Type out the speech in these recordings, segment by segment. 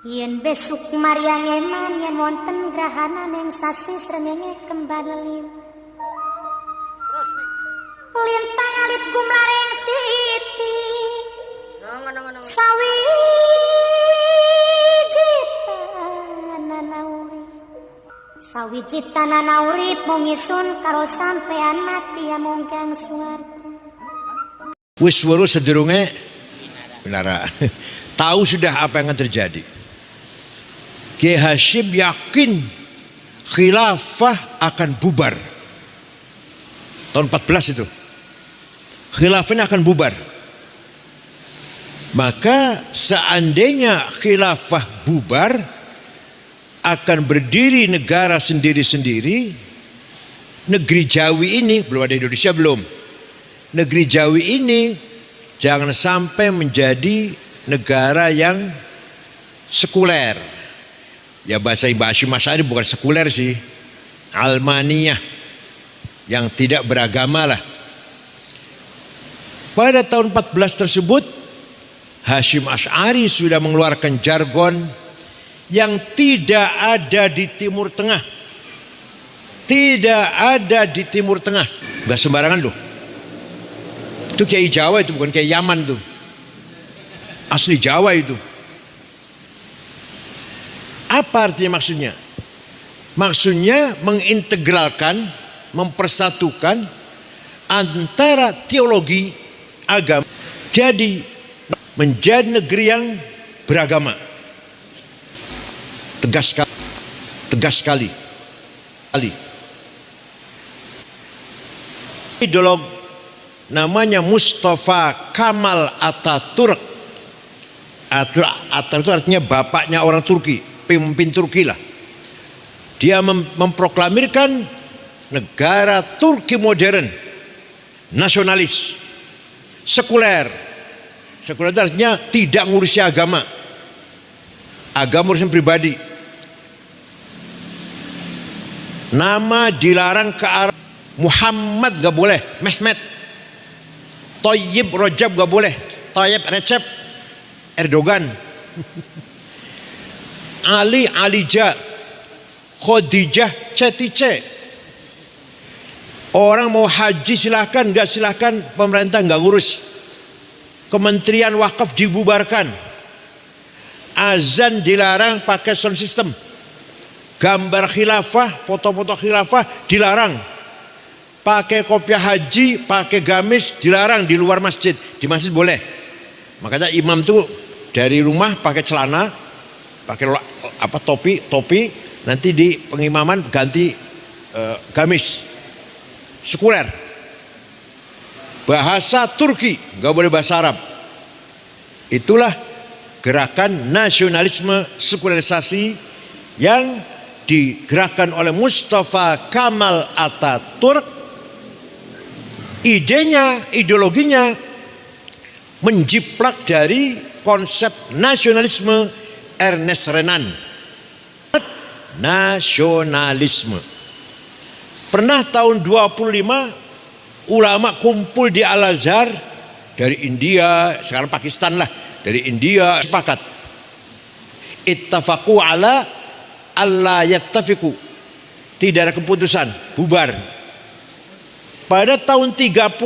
Yen besuk Maryang eman yen wonten grahana ning sasi srengenge kembar leliw. Terus nih. Lintang alit gumlareng siti. Ngono. Sawiji tanana urip mung isun karo sampean mati amung kang swarga. Wis weruh sedurunge Binara. Tahu sudah apa yang akan terjadi. Kiai Hasyim yakin khilafah akan bubar. Tahun 14 itu. Khilafahnya akan bubar. Maka seandainya khilafah bubar, akan berdiri negara sendiri-sendiri. Negeri Jawi ini, belum ada Indonesia belum. Negeri Jawi ini jangan sampai menjadi negara yang sekuler. Ya bahasa Hasyim Asy'ari bukan sekuler sih. Almaniyah, yang tidak beragama lah. Pada tahun 14 tersebut, Hasyim Asy'ari sudah mengeluarkan jargon yang tidak ada di Timur Tengah. Tidak ada di Timur Tengah. Gak sembarangan loh. Itu Kiai Jawa itu, bukan Kiai Yaman tuh. Asli Jawa itu. Apa artinya maksudnya? Maksudnya mengintegralkan, mempersatukan antara teologi, agama. Jadi menjadi negeri yang beragama. Tegas sekali. Ideolog namanya Mustafa Kamal Ataturk. Ataturk itu artinya bapaknya orang Turki, pemimpin Turki lah. Dia memproklamirkan negara Turki modern, nasionalis, sekuler. Sekuler itu artinya tidak ngurusi agama. Agama urusan pribadi. Nama dilarang ke Arab. Muhammad gak boleh, Mehmet. Thayyib Rajab gak boleh, Thayyib Recep Erdogan. Ali Alija, Khadijah Cetice. Orang mau haji silahkan, gak silahkan, pemerintah gak ngurus. Kementerian Wakaf dibubarkan. Azan dilarang pakai sound system. Gambar khilafah, foto-foto khilafah dilarang. Pakai kopiah haji, pakai gamis dilarang di luar masjid. Di masjid boleh. Makanya imam tuh dari rumah pakai celana, pakai topi, nanti di pengimaman ganti gamis. Sekuler. Bahasa Turki, nggak boleh bahasa Arab. Itulah gerakan nasionalisme sekularisasi yang digerakkan oleh Mustafa Kamal Ataturk. Idenya, ideologinya menjiplak dari konsep nasionalisme Ernest Renan. Nasionalisme. Pernah tahun 25 ulama kumpul di Al-Azhar dari India, sekarang Pakistan lah, dari India sepakat. Ittafaqu ala Allah yattafiqu. Tidak ada keputusan, bubar. Pada tahun 31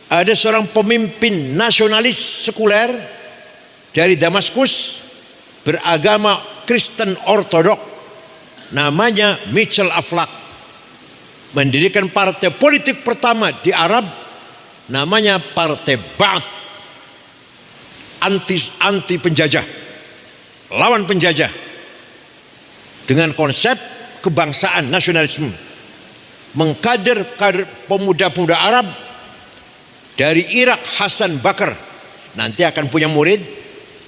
ada seorang pemimpin nasionalis sekuler dari Damaskus, beragama Kristen Ortodok, namanya Mitchell Aflaq, mendirikan partai politik pertama di Arab, namanya Partai Ba'ath, anti penjajah, lawan penjajah, dengan konsep kebangsaan nasionalisme. Mengkader pemuda-pemuda Arab dari Irak, Hasan Bakar, nanti akan punya murid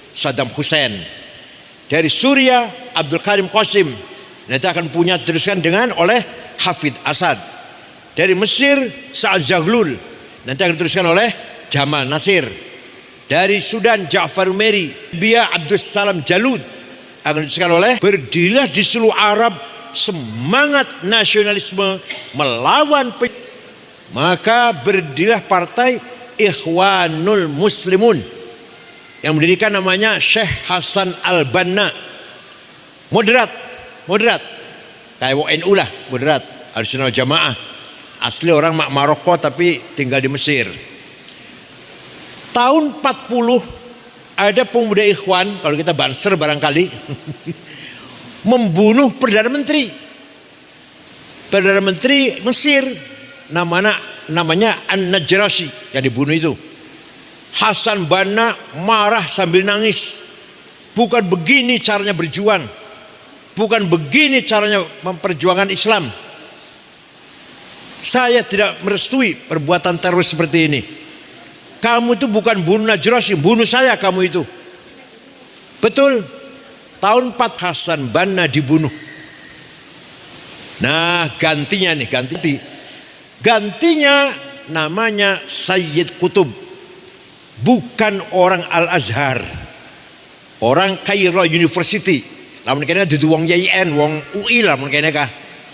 Saddam Hussein. Dari Suriah, Abdul Karim Qasim, nanti akan punya teruskan dengan oleh Hafid Asad. Dari Mesir, Sa'ad Zaglul, nanti akan diteruskan oleh Jamal Nasir. Dari Sudan, Ja'far Umeri. Libya, Abdus Salam Jalud, akan diteruskan oleh. Berdirilah di seluruh Arab semangat nasionalisme melawan maka berdirilah partai Ikhwanul Muslimun yang mendirikan namanya Syekh Hasan Al-Banna. Moderat. Kayak NU lah, moderat. Ahlussunnah wal Jamaah. Asli orang Maroko tapi tinggal di Mesir. Tahun 40 ada pemuda Ikhwan, kalau kita Banser barangkali, membunuh Perdana Menteri Mesir, namanya An-Najrasyi yang dibunuh itu. Hasan Banna marah sambil nangis. Bukan begini caranya berjuang, bukan begini caranya memperjuangkan Islam. Saya tidak merestui perbuatan teroris seperti ini. Kamu itu bukan bunuh Najrasyi, bunuh saya kamu itu. Betul. Tahun 4 Hasan Banna dibunuh. Nah, gantinya namanya Sayyid Qutb. Bukan orang Al-Azhar, orang Cairo University. Lamun kene dudu wong YIN, wong UI lah mun kene kah.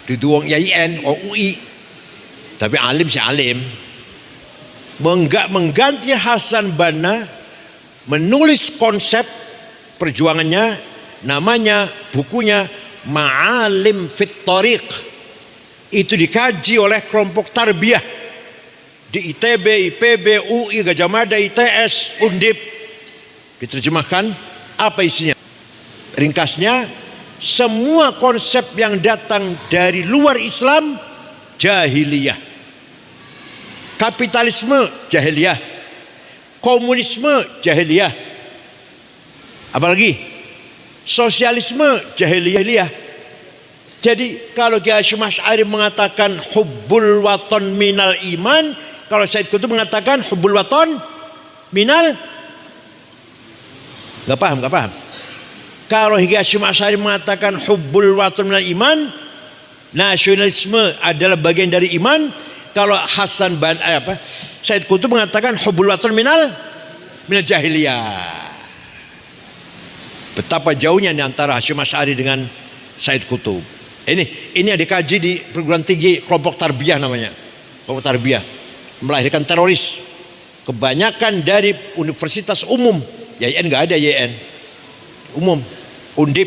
Dudu wong YIN, wong UI. Tapi alim si alim. Mengganti Hasan Banna, menulis konsep perjuangannya, namanya bukunya Ma'alim Fit Thariq. Itu dikaji oleh kelompok tarbiyah di ITB, IPB, UI, Gajah Mada, ITS, Undip. Diterjemahkan, apa isinya? Ringkasnya, semua konsep yang datang dari luar Islam jahiliyah. Kapitalisme jahiliyah, komunisme jahiliyah, apalagi sosialisme jahiliyah. Jadi kalau Kiai Hasyim Asy'ari mengatakan hubbul waton minal iman, kalau Said Qutb mengatakan hubbul waton minal, nggak paham. Kalau Kiai Hasyim Asy'ari mengatakan hubbul waton minal iman, nasionalisme adalah bagian dari iman. Kalau Said Qutb mengatakan hubbul waton minal jahiliyah. Betapa jauhnya di antara Hasyim Asy'ari dengan Said Qutb. Ini yang dikaji di perguruan tinggi kelompok tarbiyah namanya. Kelompok tarbiyah melahirkan teroris. Kebanyakan dari universitas umum. YIN nggak ada YIN. Umum. Undip.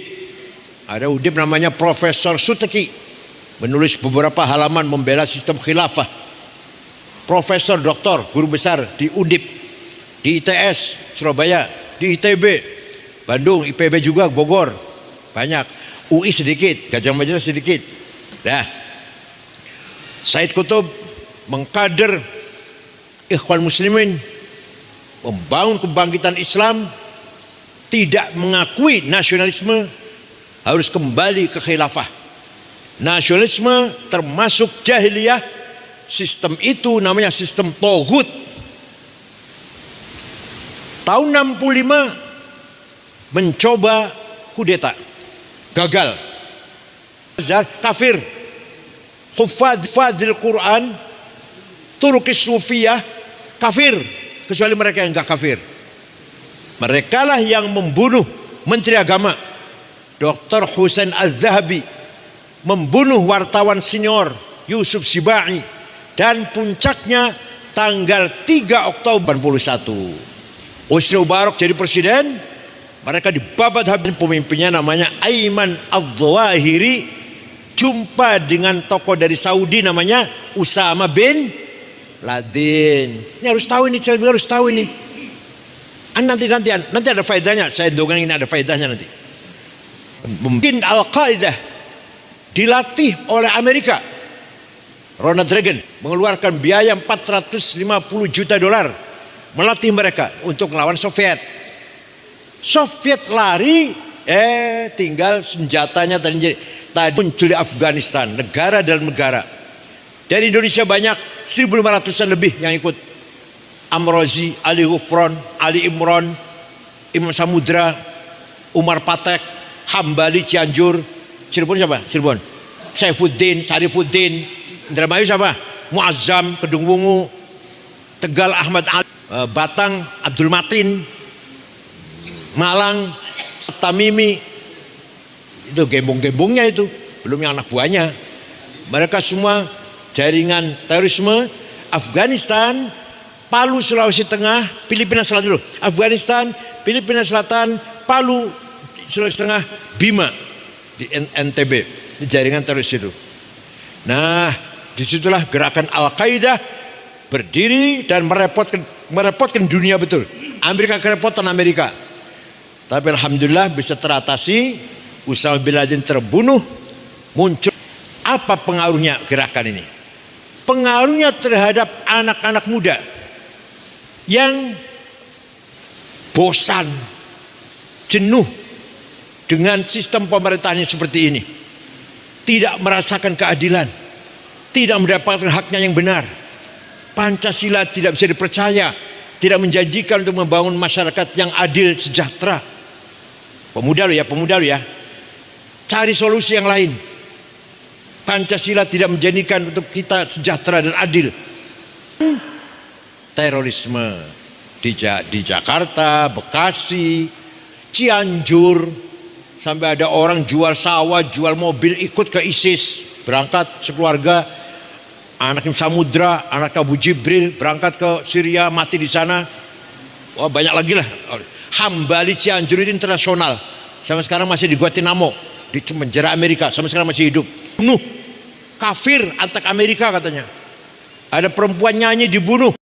Ada Undip namanya Profesor Suteki. Menulis beberapa halaman membela sistem khilafah. Profesor Doktor, guru besar di Undip, di ITS Surabaya, di ITB Bandung, IPB juga Bogor, banyak. UI sedikit, Gajah Mada sedikit. Dah. Said Qutb mengkader Ikhwan Muslimin, membangun kebangkitan Islam, tidak mengakui nasionalisme, harus kembali ke khilafah. Nasionalisme termasuk jahiliyah. Sistem itu namanya sistem Tauhid. Tahun 65 mencoba kudeta, gagal. Kafir. Hufadzil Quran, Turkis Sufiyah, kafir. Kecuali mereka yang enggak kafir. Mereka lah yang membunuh Menteri Agama Dr. Husain Az-Zahabi, membunuh wartawan senior Yusuf Sibai, dan puncaknya tanggal 3 Oktober 81 Husni Mubarak jadi presiden. Mereka dibabat habis. Pemimpinnya namanya Aiman Az-Zawahiri, jumpa dengan tokoh dari Saudi namanya Usama bin Laden. Ini harus tahu ini, harus tahu ini. Nanti ada faedahnya. Saya dongeng ini ada faedahnya nanti. Mungkin Al-Qaeda dilatih oleh Amerika. Ronald Reagan mengeluarkan biaya 450 juta dolar melatih mereka untuk melawan Soviet. Soviet lari, tinggal senjatanya tadi muncul di Afghanistan, negara dalam negara. Dari Indonesia banyak, 1.500-an lebih yang ikut. Amrozi, Ali Ghufron, Ali Imron, Imam Samudra, Umar Patek, Hambali Cianjur, Cirebon siapa? Cirebon. Saifuddin, Sarifuddin, Indramayu siapa? Muazzam, Kedung Wungu, Tegal Ahmad Ali, Batang Abdul Matin, Malang Tamimi. Itu gembong-gembongnya itu, belum yang anak buahnya. Mereka semua jaringan terorisme. Afghanistan Palu Sulawesi Tengah, Filipina Selatan dulu, Afghanistan, Filipina Selatan, Palu Sulawesi Tengah, Bima di NTB, di jaringan teroris itu. Nah, disitulah gerakan Al-Qaeda berdiri dan merepotkan dunia betul. Amerika kerepotan Amerika. Tapi alhamdulillah bisa teratasi. Usama bin Laden terbunuh. Muncul apa pengaruhnya gerakan ini? Pengaruhnya terhadap anak-anak muda yang bosan, jenuh dengan sistem pemerintahan yang seperti ini, tidak merasakan keadilan, tidak mendapatkan haknya yang benar. Pancasila tidak bisa dipercaya, tidak menjanjikan untuk membangun masyarakat yang adil, sejahtera. Pemuda lo ya, cari solusi yang lain. Pancasila tidak menjanjikan untuk kita sejahtera dan adil. Terorisme di Jakarta, Bekasi, Cianjur, sampai ada orang jual sawah, jual mobil ikut ke ISIS, berangkat sekeluarga, anaknya Samudra, anak Abu Jibril, berangkat ke Syria, mati di sana. Wah, banyak lagi lah. Hambali Cianjur itu internasional, sampai sekarang masih di Guantanamo, di penjara Amerika, sampai sekarang masih hidup. Bunuh, kafir, antek Amerika katanya. Ada perempuan nyanyi dibunuh.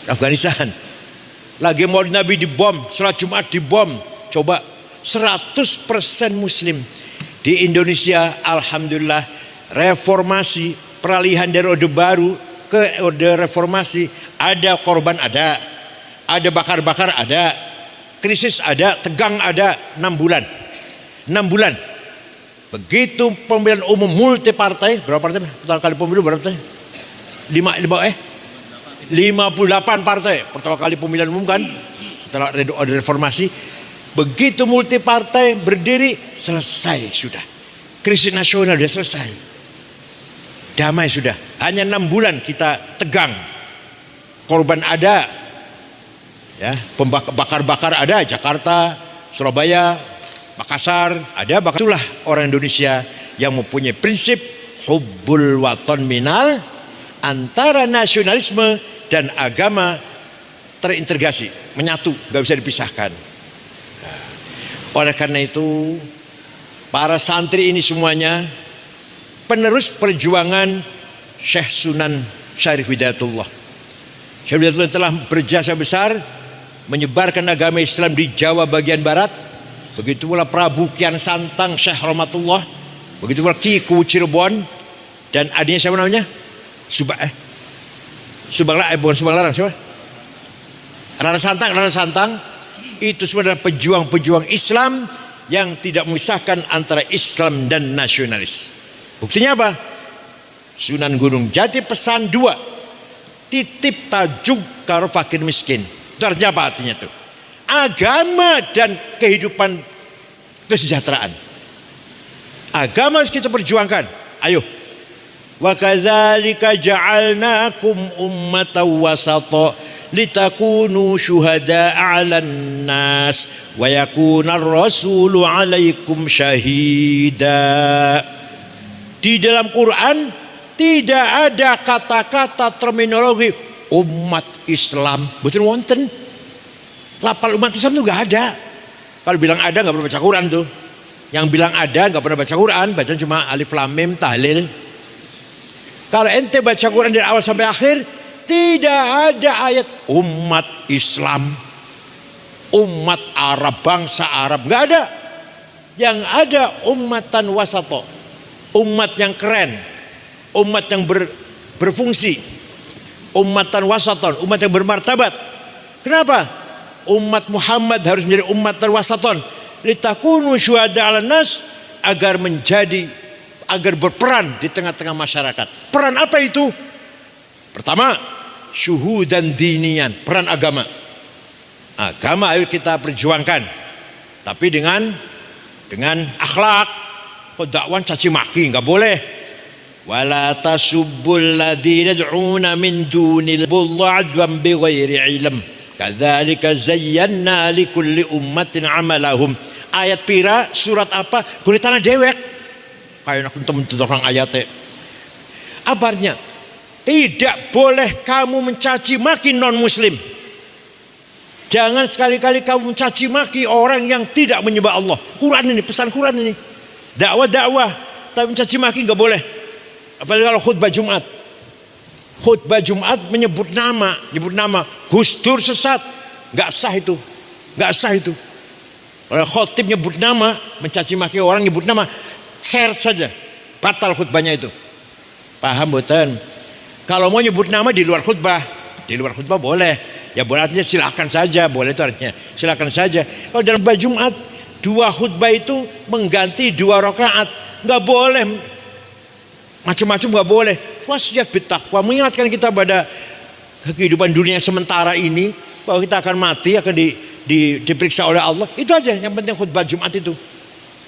Afghanistan lagi Maulid Nabi dibom, sholat Jumat dibom. Coba 100% Muslim. Di Indonesia alhamdulillah reformasi, peralihan dari Orde Baru ke Orde Reformasi, ada korban, ada bakar-bakar, ada krisis, ada tegang, ada 6 bulan. Begitu pemilihan umum multi partai, berapa partai pertama kali pemilu, berapa partai? 58 partai pertama kali pemilihan umum kan, setelah Orde Reformasi. Begitu multi partai berdiri, selesai sudah. Krisis nasional sudah selesai. Damai sudah. Hanya 6 bulan kita tegang. Korban ada. Ya, bakar-bakar ada, Jakarta, Surabaya, Makassar, ada. Itulah orang Indonesia yang mempunyai prinsip hubbul waton minal, antara nasionalisme dan agama terintegrasi, menyatu, gak bisa dipisahkan. Oleh karena itu, para santri ini semuanya penerus perjuangan Syekh Sunan Syarif Hidayatullah. Syarif Hidayatullah telah berjasa besar menyebarkan agama Islam di Jawa bagian barat. Begitu pula Prabu Kian Santang Syekh Rahmatullah, begitu pula Ki Kuwu Cirebon, dan adiknya siapa namanya? Bukan Subang Larang, siapa? Rara Santang itu semua adalah pejuang-pejuang Islam yang tidak memisahkan antara Islam dan nasionalis. Buktinya apa? Sunan Gunung Jati pesan 2, titip tajuk karo fakir miskin. Itu artinya apa artinya itu? Agama dan kehidupan kesejahteraan. Agama harus kita perjuangkan. Ayo. Wa kadzalika ja'alnakum ummatan wasata litakunu syuhada'a 'alan nas wa yakuna ar-rasulu 'alaikum syahida. Di dalam Quran tidak ada kata-kata terminologi umat Islam. Betul wonten. Lapal umat Islam itu enggak ada. Kalau bilang ada enggak pernah baca Quran tuh. Yang bilang ada enggak pernah baca Quran, baca cuma alif lam mim tahlil. Kalau ente baca Quran dari awal sampai akhir, tidak ada ayat umat Islam, umat Arab, bangsa Arab, nggak ada. Yang ada ummatan wasato, umat yang keren, umat yang berfungsi, ummatan wasaton, umat yang bermartabat. Kenapa? Umat Muhammad harus menjadi ummatan wasaton, litakunu syuhada 'alan nas, agar berperan di tengah-tengah masyarakat. Peran apa itu? Pertama, syuhudan dinian, peran agama. Agama ayo kita perjuangkan, tapi dengan akhlak. Kok dakwan caci maki nggak boleh. Wala tasubbul ladzina yad'una min dunil adwan bighairi ilm. Kadzalika zayyana likulli ummatin amalahum. Ayat pira, surat apa? Kulit tanah dewek. Kayak nak temen orang ayatnya. Abarnya, tidak boleh kamu mencaci maki non-muslim. Jangan sekali-kali kamu mencaci maki orang yang tidak menyembah Allah. Quran ini, pesan Quran ini. Dakwah, tapi mencaci maki nggak boleh. Apalagi kalau khutbah Jumat. Khutbah Jumat menyebut nama Gus Dur sesat, nggak sah itu. Kalau khotib nyebut nama, mencaci maki orang nyebut nama, share saja, batal khutbahnya itu. Paham boten? Kalau mau nyebut nama di luar khutbah boleh. Ya boleh, artinya silakan saja, boleh itu artinya silakan saja. Kalau dalam khutbah Jumat, 2 khutbah itu mengganti 2 rakaat, nggak boleh. Macam-macam nggak boleh. Wasiat bittaqwa, mengingatkan kita pada kehidupan dunia sementara ini, bahwa kita akan mati, akan diperiksa oleh Allah. Itu aja yang penting khutbah Jumat itu.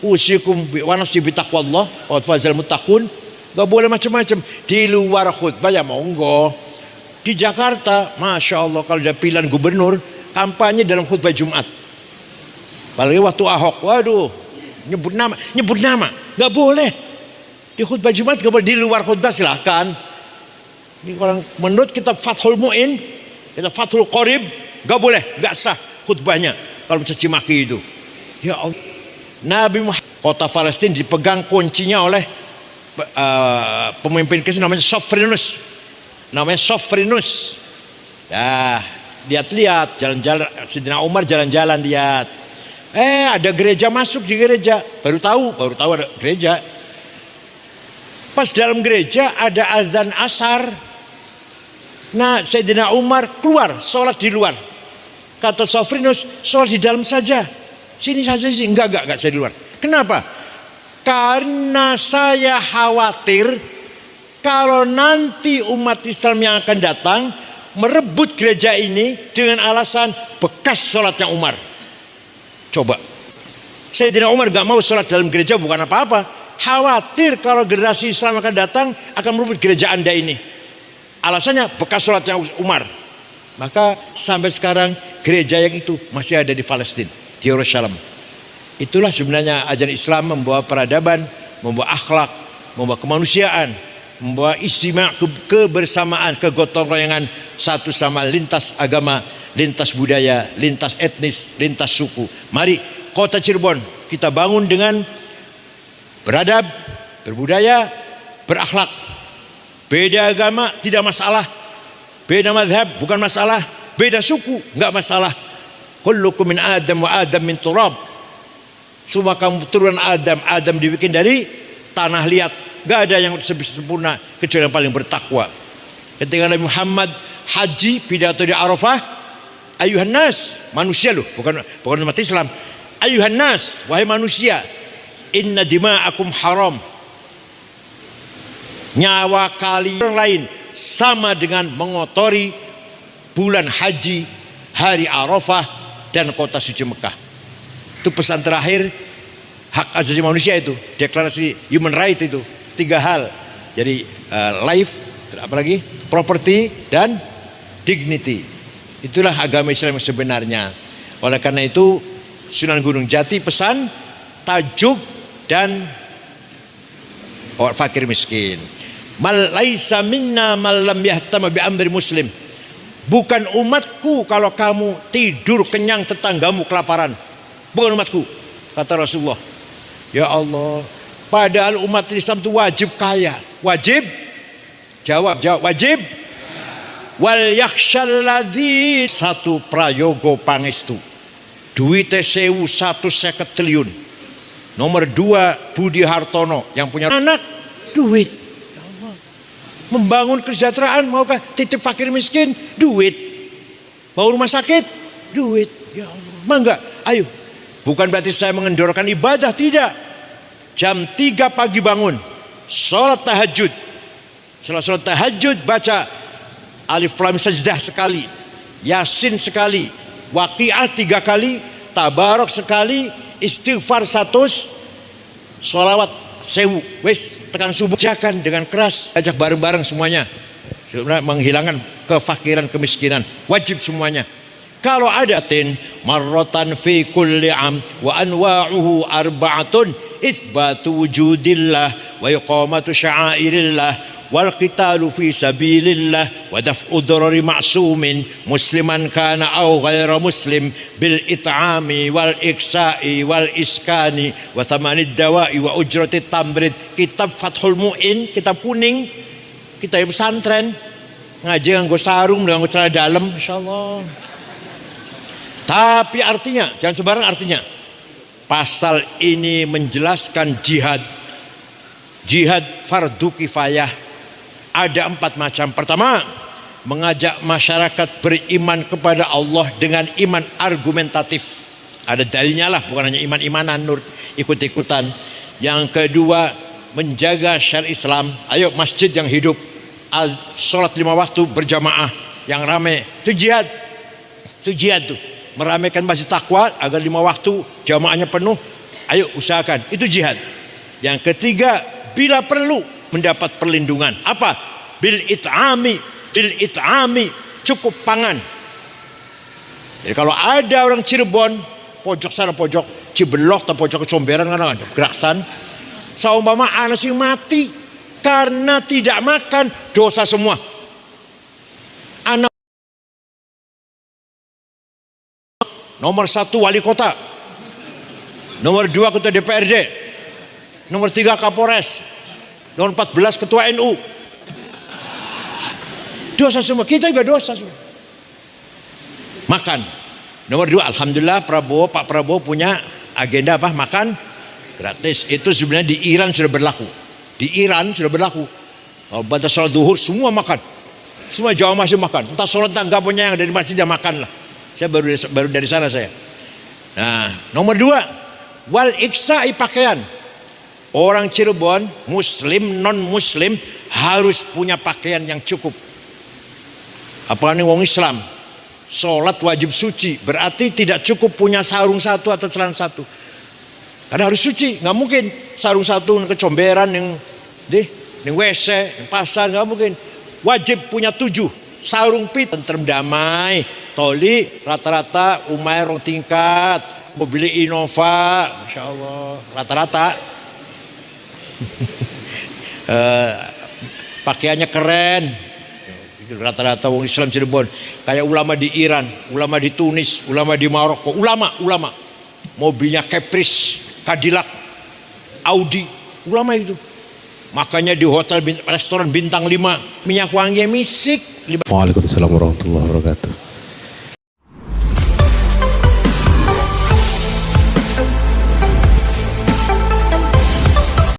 Usikum wa nafsi bittaqwallah wa fazal muttaqun. Gak boleh macam-macam. Di luar khutbah ya monggo. Di Jakarta, Masya Allah, kalau ada pilihan gubernur, kampanye dalam khutbah Jumat. Apalagi waktu Ahok, waduh, nyebut nama, gak boleh. Di khutbah Jumat gak boleh, di luar khutbah silahkan. Ini orang menurut kitab Fathul Mu'in, kitab Fathul Qorib, gak boleh, gak sah khutbahnya kalau mencaci maki itu. Ya Allah. Nabi Muhammad, kota Palestina dipegang kuncinya oleh pemimpin Kristen namanya Sofrinus. Ya, lihat jalan-jalan, Sayyidina Umar jalan-jalan lihat. Ada gereja, masuk di gereja, baru tahu ada gereja. Pas dalam gereja ada azan asar. Nah, Sayyidina Umar keluar, sholat di luar. Kata Sofrinus, sholat di dalam saja. Sini saja sih, enggak saya di luar. Kenapa? Karena saya khawatir kalau nanti umat Islam yang akan datang merebut gereja ini dengan alasan bekas sholatnya Umar. Coba, Sayyidina Umar gak mau sholat dalam gereja bukan apa-apa. Khawatir kalau generasi Islam akan datang akan merebut gereja Anda ini. Alasannya bekas sholatnya Umar. Maka sampai sekarang gereja yang itu masih ada di Palestina, di Yerusalem. Itulah sebenarnya ajaran Islam, membawa peradaban, membawa akhlak, membawa kemanusiaan, membawa istimewa, kebersamaan, kegotong royongan satu sama lintas agama, lintas budaya, lintas etnis, lintas suku. Mari kota Cirebon kita bangun dengan beradab, berbudaya, berakhlak. Beda agama tidak masalah, beda mazhab bukan masalah, beda suku enggak masalah. Kullukum min Adam wa Adam min turab. Semua kamu turunan Adam, Adam dibikin dari tanah liat. Gak ada yang sempurna kecuali yang paling bertakwa. Ketika Nabi Muhammad haji pidato di Arafah, ayuhan nas, manusia loh, bukan umat Islam. Ayuhan nas, wahai manusia, inna dima'akum haram. Nyawa kalian lain sama dengan mengotori bulan haji, hari Arafah dan kota suci Mekah. Itu pesan terakhir hak asasi manusia itu, deklarasi human right itu 3 hal. Jadi life, apalagi property dan dignity. Itulah agama Islam yang sebenarnya. Oleh karena itu Sunan Gunung Jati pesan tajuk dan fakir miskin. Mal laisa minna mal lam yahtama bi amri muslim. Bukan umatku kalau kamu tidur kenyang tetanggamu kelaparan. Bukan umatku, kata Rasulullah. Ya Allah, padahal umat Islam itu wajib kaya. Wajib? Jawab, wajib. Wal yakhshal ladzi, satu prayogo pangestu. Duite 150 triliun. Nomor 2 Budi Hartono yang punya anak, duit. Ya Allah. Membangun kesejahteraan, maukah titip fakir miskin, duit. Mau rumah sakit, duit. Ya Allah, mangga, ayo. Bukan berarti saya mengendorkan ibadah, tidak. Jam 3 pagi bangun, sholat tahajud. Setelah sholat tahajud baca Alif Lam Sajdah sekali, Yasin sekali, Waqiah 3 kali, Tabarok sekali, istighfar 100, sholawat 1000. Wes tekan subuh, jakan dengan keras, ajak bareng-bareng semuanya. Sebenarnya menghilangkan kefakiran, kemiskinan, wajib semuanya. Kalau ada marratan fi kulli am wa anwa'uhu arba'atun itsbatu wujudillah wa iqamatu sya'airillah wal qitalu fi sabilillah wa daf'u darari ma'sumin musliman kana aw ghaira muslim bil it'ami wal iksa'i wal iskani wa thamanid dawa'i wa ujratit tamrid. Kitab Fathul Mu'in, kitab kuning, kitab pesantren, ngaji nganggo sarung nganggo celana dalam, insyaallah. Tapi artinya, jangan sembarang artinya. Pasal ini menjelaskan jihad. Jihad fardu kifayah. Ada 4 macam. Pertama, mengajak masyarakat beriman kepada Allah dengan iman argumentatif. Ada dalilnya lah, bukan hanya iman-imanan nur ikut-ikutan. Yang kedua, menjaga syariat Islam. Ayo masjid yang hidup, sholat 5 waktu berjamaah yang ramai. Itu jihad. Itu jihad tuh. Meramaikan masjid takwa agar 5 waktu jamaahnya penuh. Ayo usahakan. Itu jihad. Yang ketiga, bila perlu mendapat perlindungan. Apa? Bil it'ami, cukup pangan. Jadi kalau ada orang Cirebon, pojok sana pojok Cibelok atau pojok Comberan kan ada Geraksan, saumpama anak sing mati karena tidak makan, dosa semua. Anak nomor 1 wali kota, nomor 2 ketua DPRD, nomor 3 Kapolres, nomor 14 ketua NU. Dosa semua, kita juga dosa semua. Makan. Nomor 2, alhamdulillah Pak Prabowo punya agenda apa? Makan gratis. Itu sebenarnya di Iran sudah berlaku. Di Iran sudah berlaku. Kalau pada sholat duhur semua makan. Semua jamaah masih makan. Entah sholat tangga punya yang dari masjid dia makan lah. Saya baru dari sana saya. Nah, nomor 2, wal iksa'i pakaian. Orang Cirebon, muslim, non muslim harus punya pakaian yang cukup. Apalagi wong Islam, sholat wajib suci, berarti tidak cukup punya sarung 1 atau celana 1. Karena harus suci, nggak mungkin sarung 1 kecomberan yang di WC, yang pasar, nggak mungkin. Wajib punya 7 sarung pit, tentrem damai, toli rata-rata umay rong tingkat, mobil Innova, masya Allah, rata-rata. Pakaiannya keren. Rata-rata wong Islam Cirebon kayak ulama di Iran, ulama di Tunis, ulama di Maroko, ulama mobilnya Caprice, Cadillac, Audi, ulama itu. Makanya di hotel restoran bintang 5 minyak wangi misik. Waalaikumsalam warahmatullahi wabarakatuh.